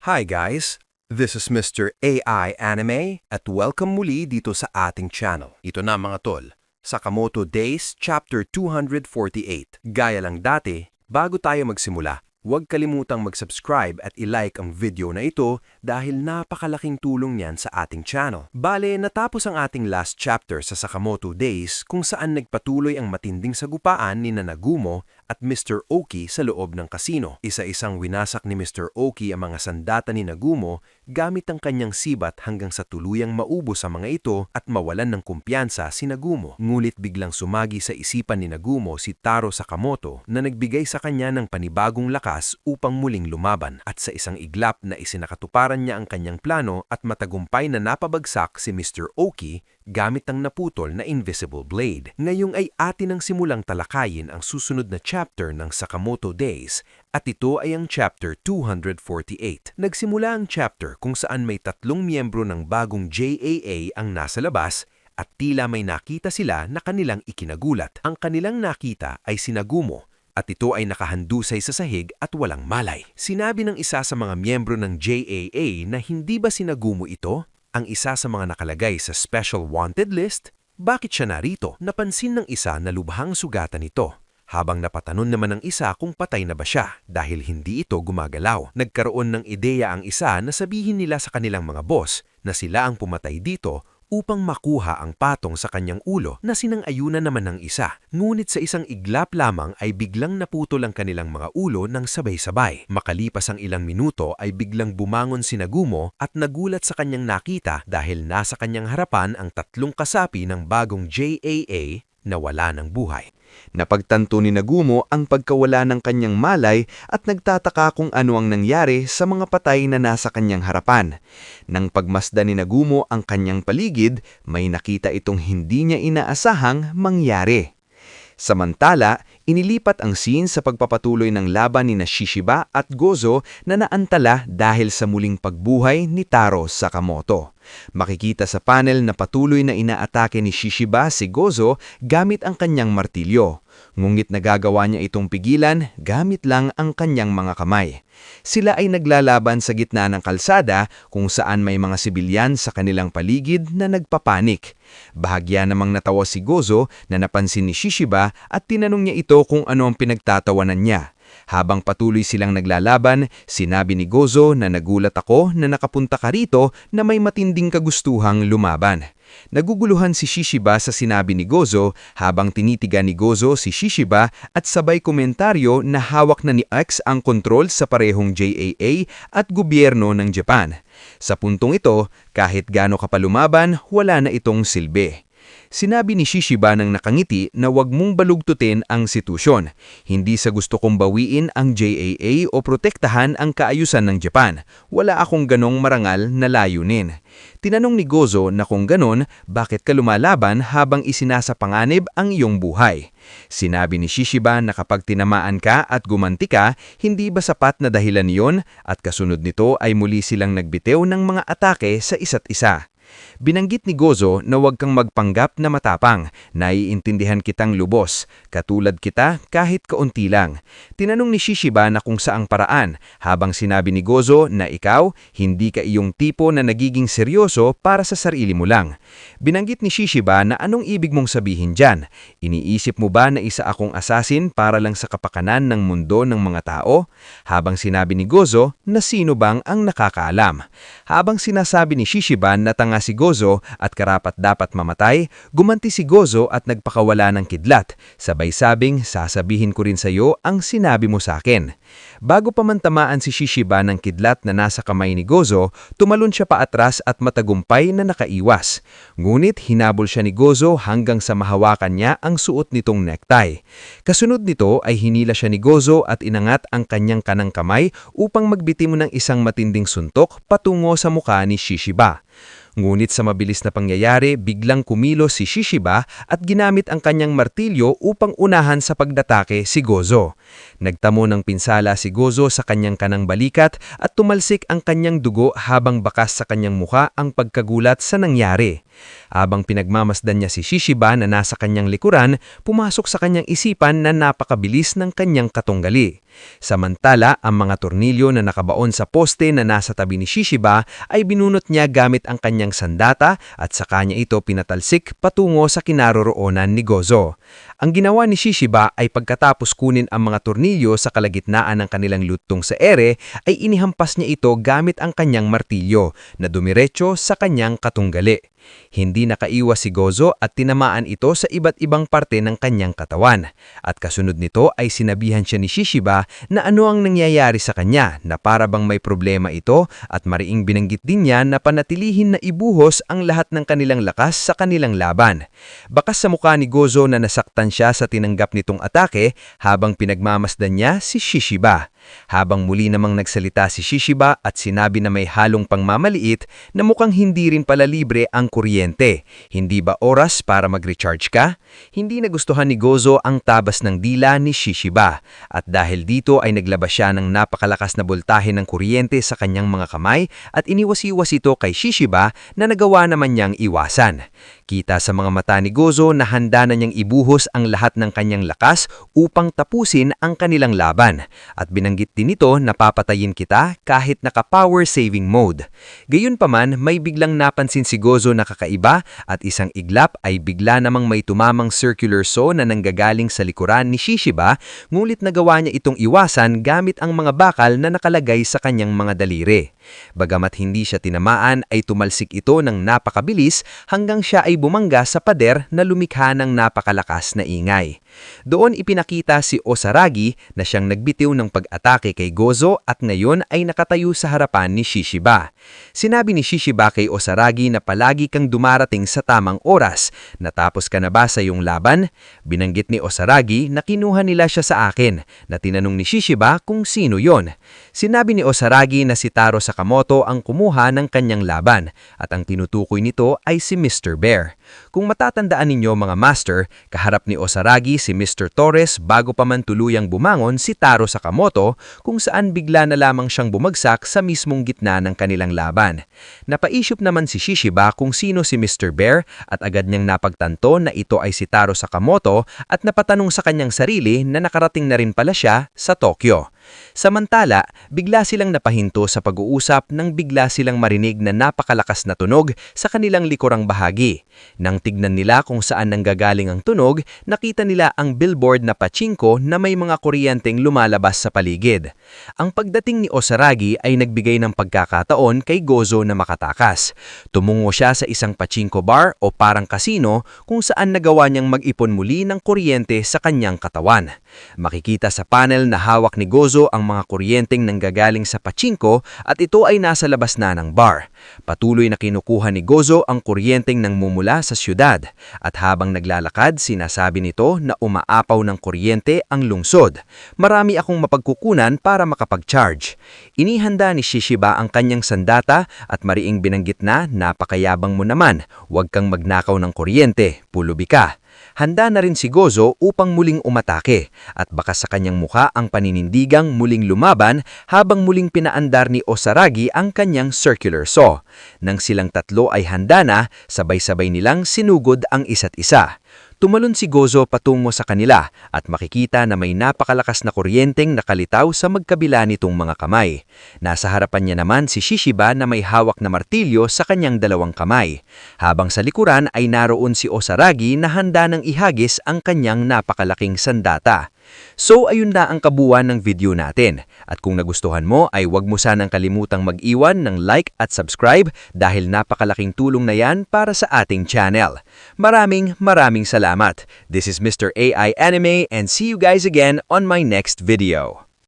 Hi guys! This is Mr. AI Anime at welcome muli dito sa ating channel. Ito na mga tol, Sakamoto Days Chapter 248. Gaya lang dati, bago tayo magsimula, huwag kalimutang mag-subscribe at i-like ang video na ito dahil napakalaking tulong niyan sa ating channel. Bale, natapos ang ating last chapter sa Sakamoto Days kung saan nagpatuloy ang matinding sagupaan ni Nagumo at Mr. Oki sa loob ng kasino. Isa-isang winasak ni Mr. Oki ang mga sandata ni Nagumo gamit ang kanyang sibat hanggang sa tuluyang maubos ang mga ito at mawalan ng kumpiyansa si Nagumo. Ngulit biglang sumagi sa isipan ni Nagumo si Taro Sakamoto na nagbigay sa kanya ng panibagong lakas upang muling lumaban. At sa isang iglap na isinakatuparan niya ang kanyang plano at matagumpay na napabagsak si Mr. Oki gamit ang naputol na invisible blade. Ngayong ay atin ang simulang talakayin ang susunod na chapter ng Sakamoto Days at ito ay ang chapter 248. Nagsimula ang chapter kung saan may tatlong miyembro ng bagong JAA ang nasa labas at tila may nakita sila na kanilang ikinagulat. Ang kanilang nakita ay si Nagumo at ito ay nakahandusay sa sahig at walang malay. Sinabi ng isa sa mga miyembro ng JAA na hindi ba si Nagumo ito? Ang isa sa mga nakalagay sa Special Wanted List? Bakit siya narito? Napansin ng isa na lubhang sugatan ito. Habang napatanon naman ng isa kung patay na ba siya dahil hindi ito gumagalaw. Nagkaroon ng ideya ang isa na sabihin nila sa kanilang mga boss na sila ang pumatay dito upang makuha ang patong sa kanyang ulo na sinang-ayunan naman ng isa. Ngunit sa isang iglap lamang ay biglang naputol ang kanilang mga ulo ng sabay-sabay. Makalipas ang ilang minuto ay biglang bumangon si Nagumo at nagulat sa kanyang nakita dahil nasa kanyang harapan ang tatlong kasapi ng bagong JAA na wala ng buhay. Napagtanto ni Nagumo ang pagkawala ng kanyang malay at nagtataka kung ano ang nangyari sa mga patay na nasa kanyang harapan. Nang pagmasdan ni Nagumo ang kanyang paligid, may nakita itong hindi niya inaasahang mangyari. Samantala, inilipat ang scene sa pagpapatuloy ng laban ni Shishiba at Gozo na naantala dahil sa muling pagbuhay ni Taro Sakamoto. Makikita sa panel na patuloy na inaatake ni Shishiba si Gozo gamit ang kanyang martilyo. Ngunit nagagawa niya itong pigilan gamit lang ang kanyang mga kamay. Sila ay naglalaban sa gitna ng kalsada kung saan may mga sibilyan sa kanilang paligid na nagpapanik. Bahagya namang natawa si Gozo na napansin ni Shishiba at tinanong niya ito kung ano ang pinagtatawanan niya. Habang patuloy silang naglalaban, sinabi ni Gozo na nagulat ako na nakapunta ka rito na may matinding kagustuhang lumaban. Naguguluhan si Shishiba sa sinabi ni Gozo habang tinitigan ni Gozo si Shishiba at sabay komentaryo na hawak na ni X ang kontrol sa parehong JAA at gobyerno ng Japan. Sa puntong ito, kahit gaano ka pa lumaban, wala na itong silbi. Sinabi ni Shishiba ng nakangiti na huwag mong balugtutin ang sitwasyon. Hindi sa gusto kong bawiin ang JAA o protektahan ang kaayusan ng Japan. Wala akong ganong marangal na layunin. Tinanong ni Gozo na kung ganon, bakit ka lumalaban habang isinasapanganib ang iyong buhay? Sinabi ni Shishiba na kapag tinamaan ka at gumanti ka, hindi ba sapat na dahilan niyon at kasunod nito ay muli silang nagbitiw ng mga atake sa isa't isa. Binanggit ni Gozo na huwag kang magpanggap na matapang, naiintindihan kitang lubos, katulad kita kahit kaunti lang. Tinanong ni Shishiba na kung saang paraan, habang sinabi ni Gozo na ikaw, hindi ka iyong tipo na nagiging seryoso para sa sarili mo lang. Binanggit ni Shishiba na anong ibig mong sabihin dyan? Iniisip mo ba na isa akong asasin para lang sa kapakanan ng mundo ng mga tao? Habang sinabi ni Gozo na sino bang ang nakakaalam. Habang sinasabi ni Shishiba na tanga si Gozo at karapat dapat mamatay, gumanti si Gozo at nagpakawala ng kidlat. Sabay sabing, sasabihin ko rin sa iyo ang sinabi mo sa akin. Bago pa man tamaan si Shishiba ng kidlat na nasa kamay ni Gozo, tumalon siya paatras at matagumpay na nakaiwas. Ngunit hinabol siya ni Gozo hanggang sa mahawakan niya ang suot nitong necktie. Kasunod nito ay hinila siya ni Gozo at inangat ang kanyang kanang kamay upang magbitim ng isang matinding suntok patungo sa mukha ni Shishiba. Ngunit sa mabilis na pangyayari, biglang kumilos si Shishiba at ginamit ang kanyang martilyo upang unahan sa pagdatake si Gozo. Nagtamo ng pinsala si Gozo sa kanyang kanang balikat at tumalsik ang kanyang dugo habang bakas sa kanyang mukha ang pagkagulat sa nangyari. Habang pinagmamasdan niya si Shishiba na nasa kanyang likuran, pumasok sa kanyang isipan na napakabilis ng kanyang katunggali. Samantala, ang mga tornilyo na nakabaon sa poste na nasa tabi ni Shishiba ay binunot niya gamit ang kanyang sandata at saka niya ito pinatalsik patungo sa kinaroroonan ni Gozo. Ang ginawa ni Shishiba ay pagkatapos kunin ang mga tornilyo sa kalagitnaan ng kanilang lutong sa ere, ay inihampas niya ito gamit ang kanyang martilyo na dumiretso sa kanyang katunggali. Hindi nakaiwas si Gozo at tinamaan ito sa iba't ibang parte ng kanyang katawan. At kasunod nito ay sinabihan siya ni Shishiba na ano ang nangyayari sa kanya, na para bang may problema ito, at mariing binanggit din niya na panatilihin na ibuhos ang lahat ng kanilang lakas sa kanilang laban. Bakas sa mukha ni Gozo na nasaktan siya sa tinanggap nitong atake habang pinagmamasdan niya si Shishiba. Habang muli namang nagsalita si Shishiba at sinabi na may halong pangmamaliit na mukhang hindi rin pala libre ang kuryente. Hindi ba oras para mag-recharge ka? Hindi nagustuhan ni Gozo ang tabas ng dila ni Shishiba at dahil dito ay naglabas siya ng napakalakas na boltahe ng kuryente sa kanyang mga kamay at iniwas-iwas ito kay Shishiba na nagawa naman niyang iwasan. Kita sa mga mata ni Gozo na handa na niyang ibuhos ang lahat ng kanyang lakas upang tapusin ang kanilang laban at binanggit din ito na papatayin kita kahit naka-power saving mode. Gayunpaman, may biglang napansin si Gozo na kakaiba at isang iglap ay bigla namang may tumamang circular saw na nanggagaling sa likuran ni Shishiba, ngulit nagawa niya itong iwasan gamit ang mga bakal na nakalagay sa kanyang mga daliri. Bagamat hindi siya tinamaan ay tumalsik ito ng napakabilis hanggang siya ay bumangga sa pader na lumikha ng napakalakas na ingay. Doon ipinakita si Osaragi na siyang nagbitiw ng pag-atake kay Gozo at ngayon ay nakatayo sa harapan ni Shishiba. Sinabi ni Shishiba kay Osaragi na palagi kang dumarating sa tamang oras. Natapos ka na ba sa iyong laban? Binanggit ni Osaragi na kinuha nila siya sa akin, na tinanong ni Shishiba kung sino yon. Sinabi ni Osaragi na si Taro Sakamoto ang kumuha ng kanyang laban at ang tinutukoy nito ay si Mr. Bear. Kung matatandaan ninyo mga master, kaharap ni Osaragi si Mr. Torres bago pa man tuluyang bumangon si Taro Sakamoto, kung saan bigla na lamang siyang bumagsak sa mismong gitna ng kanilang laban. Napaisip naman si Shishiba kung sino si Mr. Bear at agad niyang napagtanto na ito ay si Taro Sakamoto at napatanong sa kanyang sarili na nakarating na rin pala siya sa Tokyo. Samantala, bigla silang napahinto sa pag-uusap nang bigla silang marinig na napakalakas na tunog sa kanilang likurang bahagi. Nang tignan nila kung saan nanggagaling ang tunog, nakita nila ang billboard na pachinko na may mga kuryenteng lumalabas sa paligid. Ang pagdating ni Osaragi ay nagbigay ng pagkakataon kay Gozo na makatakas. Tumungo siya sa isang pachinko bar o parang kasino kung saan nagawa niyang mag-ipon muli ng kuryente sa kanyang katawan. Makikita sa panel na hawak ni Gozo ang mga kuryenteng nanggagaling sa pachinko at ito ay nasa labas na ng bar. Patuloy na kinukuha ni Gozo ang kuryenteng nangmumula sa syudad at habang naglalakad sinasabi nito na umaapaw ng kuryente ang lungsod. Marami akong mapagkukunan para makapag-charge. Inihanda ni Shishiba ang kanyang sandata at mariing binanggit na napakayabang mo naman, huwag kang magnakaw ng kuryente, pulubi ka. Handa na rin si Gozo upang muling umatake at baka sa kanyang mukha ang paninindigang muling lumaban habang muling pinaandar ni Osaragi ang kanyang circular saw. Nang silang tatlo ay handa na, sabay-sabay nilang sinugod ang isa't isa. Tumalon si Gozo patungo sa kanila at makikita na may napakalakas na kuryenteng nakalitaw sa magkabila nitong mga kamay. Nasa harapan niya naman si Shishiba na may hawak na martilyo sa kanyang dalawang kamay. Habang sa likuran ay naroon si Osaragi na handa ng ihagis ang kanyang napakalaking sandata. So ayun na ang kabuuan ng video natin. At kung nagustuhan mo ay huwag mo sanang kalimutang mag-iwan ng like at subscribe dahil napakalaking tulong na yan para sa ating channel. Maraming salamat. This is Mr. AI Anime and see you guys again on my next video.